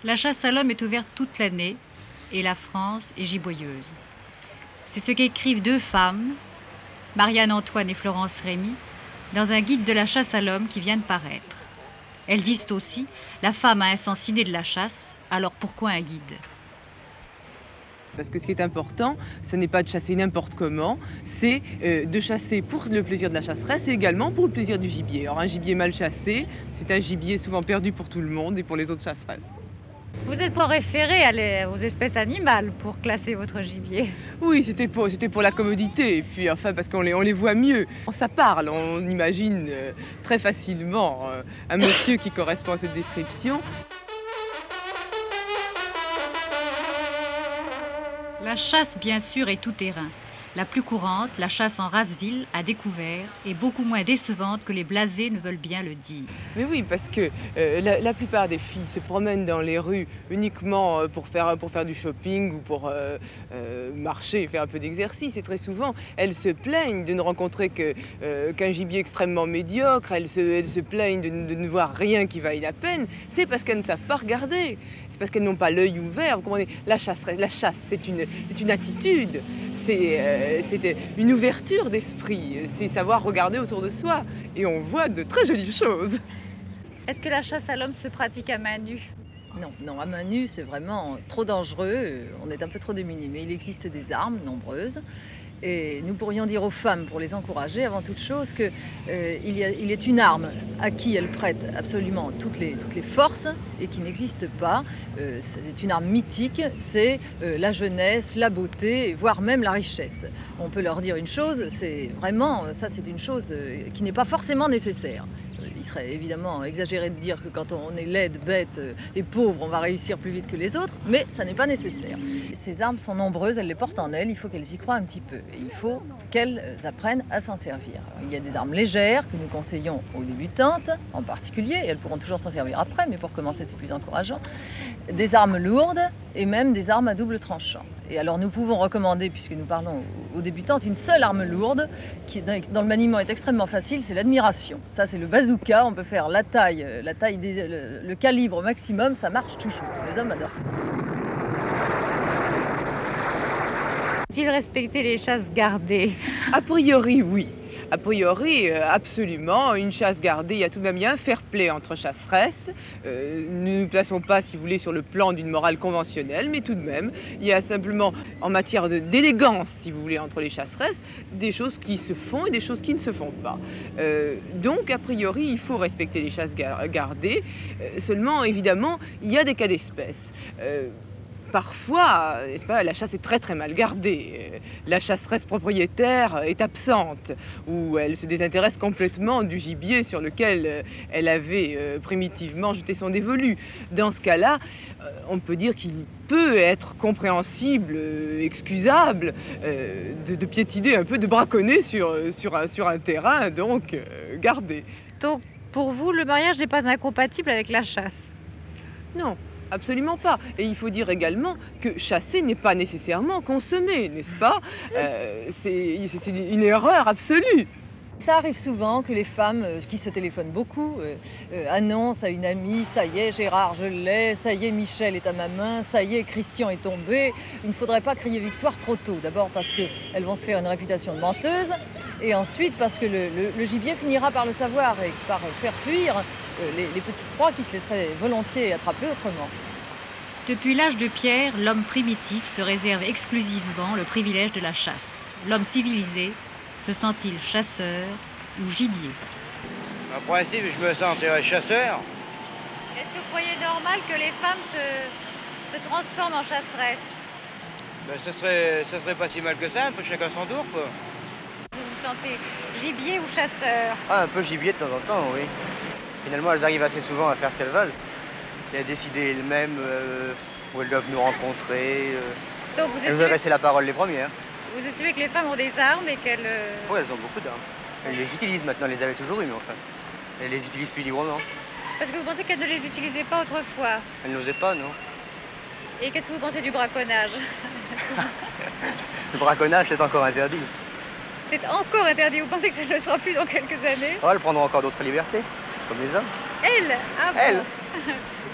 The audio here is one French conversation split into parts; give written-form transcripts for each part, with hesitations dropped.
La chasse à l'homme est ouverte toute l'année et la France est giboyeuse. C'est ce qu'écrivent deux femmes, Marianne Antoine et Florence Rémy, dans un guide de la chasse à l'homme qui vient de paraître. Elles disent aussi « La femme a un sens inné de la chasse, alors pourquoi un guide ?» Parce que ce qui est important, ce n'est pas de chasser n'importe comment, c'est de chasser pour le plaisir de la chasseresse et également pour le plaisir du gibier. Alors un gibier mal chassé, c'est un gibier souvent perdu pour tout le monde et pour les autres chasseresses. Vous êtes pas référé aux espèces animales pour classer votre gibier? Oui, c'était pour la commodité, et puis enfin parce qu'on les voit mieux. Ça parle, on imagine très facilement un monsieur qui correspond à cette description. La chasse, bien sûr, est tout terrain. La plus courante, la chasse en race-ville, à découvert, est beaucoup moins décevante que les blasés ne veulent bien le dire. Mais oui, parce que la plupart des filles se promènent dans les rues uniquement pour faire du shopping ou pour marcher, faire un peu d'exercice. Et très souvent, elles se plaignent de ne rencontrer qu'un gibier extrêmement médiocre. Elles se plaignent de ne voir rien qui vaille la peine. C'est parce qu'elles ne savent pas regarder. C'est parce qu'elles n'ont pas l'œil ouvert. Vous comprenez ? La chasse, c'est une attitude. C'est une ouverture d'esprit, c'est savoir regarder autour de soi. Et on voit de très jolies choses. Est-ce que la chasse à l'homme se pratique à main nue? Non, à main nue, c'est vraiment trop dangereux. On est un peu trop démunis. Mais il existe des armes nombreuses. Et nous pourrions dire aux femmes, pour les encourager, avant toute chose, qu'il est une arme à qui elles prêtent absolument toutes les forces et qui n'existe pas. C'est une arme mythique, c'est la jeunesse, la beauté, voire même la richesse. On peut leur dire une chose, c'est vraiment, ça c'est une chose qui n'est pas forcément nécessaire. Il serait évidemment exagéré de dire que quand on est laide, bête et pauvre, on va réussir plus vite que les autres, mais ça n'est pas nécessaire. Ces armes sont nombreuses, elles les portent en elles, il faut qu'elles y croient un petit peu. Et il faut qu'elles apprennent à s'en servir. Alors, il y a des armes légères que nous conseillons aux débutantes en particulier, et elles pourront toujours s'en servir après, mais pour commencer c'est plus encourageant. Des armes lourdes et même des armes à double tranchant. Et alors nous pouvons recommander, puisque nous parlons aux débutantes, une seule arme lourde qui dans le maniement est extrêmement facile, c'est l'admiration. Ça c'est le bazooka, on peut faire le calibre maximum, ça marche toujours. Les hommes adorent ça. Faut-il respecter les chasses gardées? A priori, oui. A priori, absolument. Une chasse gardée, il y a tout de même un fair-play entre chasseresses. Ne nous plaçons pas, si vous voulez, sur le plan d'une morale conventionnelle, mais tout de même, il y a simplement, en matière d'élégance, si vous voulez, entre les chasseresses, des choses qui se font et des choses qui ne se font pas. Donc, a priori, il faut respecter les chasses gardées. Seulement, évidemment, il y a des cas d'espèce. Parfois, n'est-ce pas, la chasse est très très mal gardée. La chasseresse propriétaire est absente, ou elle se désintéresse complètement du gibier sur lequel elle avait primitivement jeté son dévolu. Dans ce cas-là, on peut dire qu'il peut être compréhensible, excusable, de piétiner un peu, de braconner sur un terrain donc gardé. Donc, pour vous, le mariage n'est pas incompatible avec la chasse? Non. Absolument pas. Et il faut dire également que chasser n'est pas nécessairement consommer, n'est-ce pas? C'est une erreur absolue. Ça arrive souvent que les femmes qui se téléphonent beaucoup annoncent à une amie « ça y est Gérard, je l'ai, ça y est Michel est à ma main, ça y est Christian est tombé ». Il ne faudrait pas crier victoire trop tôt. D'abord parce qu'elles vont se faire une réputation de menteuses et ensuite parce que le gibier finira par le savoir et par faire fuir les petites proies qui se laisseraient volontiers attraper autrement. Depuis l'âge de pierre, l'homme primitif se réserve exclusivement le privilège de la chasse. L'homme civilisé se sent-il chasseur ou gibier? En principe, je me sentirais chasseur. Est-ce que vous croyez normal que les femmes se transforment en chasseresses? Ben, ça serait pas si mal que ça, un peu chacun son tour, quoi. Vous vous sentez gibier ou chasseur? Ah, un peu gibier de temps en temps, oui. Finalement, elles arrivent assez souvent à faire ce qu'elles veulent. Et à décider elles-mêmes où elles doivent nous rencontrer. Donc elles nous adressent la parole les premières. Vous estimez que les femmes ont des armes et qu'elles... Oui, elles ont beaucoup d'armes. Elles les utilisent maintenant, elles les avaient toujours eues, mais enfin. Elles les utilisent plus librement. Parce que vous pensez qu'elles ne les utilisaient pas autrefois? Elles n'osaient pas, non. Et qu'est-ce que vous pensez du braconnage? Le braconnage, c'est encore interdit. C'est encore interdit? Vous pensez que ça ne le sera plus dans quelques années? Oh, elles prendront encore d'autres libertés, comme les hommes. Elles? Ah bon? Elles.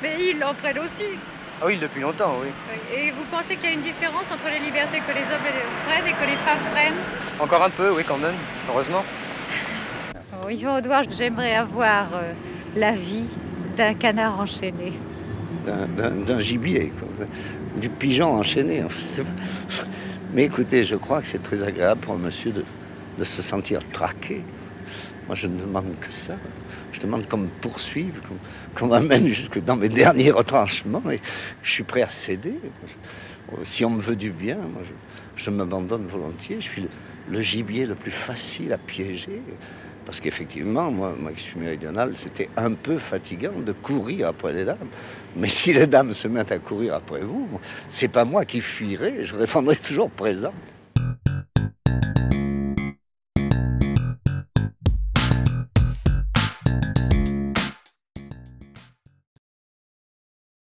Mais ils en prennent aussi. Ah oui, depuis longtemps, oui. Et vous pensez qu'il y a une différence entre les libertés que les hommes prennent et que les femmes prennent? Encore un peu, oui, quand même, heureusement. Oh, Yvon Audouard, j'aimerais avoir la vie d'un canard enchaîné. D'un gibier, quoi. Du pigeon enchaîné. En fait. Mais écoutez, je crois que c'est très agréable pour un monsieur de se sentir traqué. Moi, je ne demande que ça. Je demande qu'on me poursuive, qu'on m'amène jusque dans mes derniers retranchements. Et je suis prêt à céder. Si on me veut du bien, moi, je m'abandonne volontiers. Je suis le gibier le plus facile à piéger. Parce qu'effectivement, moi qui suis méridional, c'était un peu fatigant de courir après les dames. Mais si les dames se mettent à courir après vous, c'est pas moi qui fuirai, je répondrai toujours présent.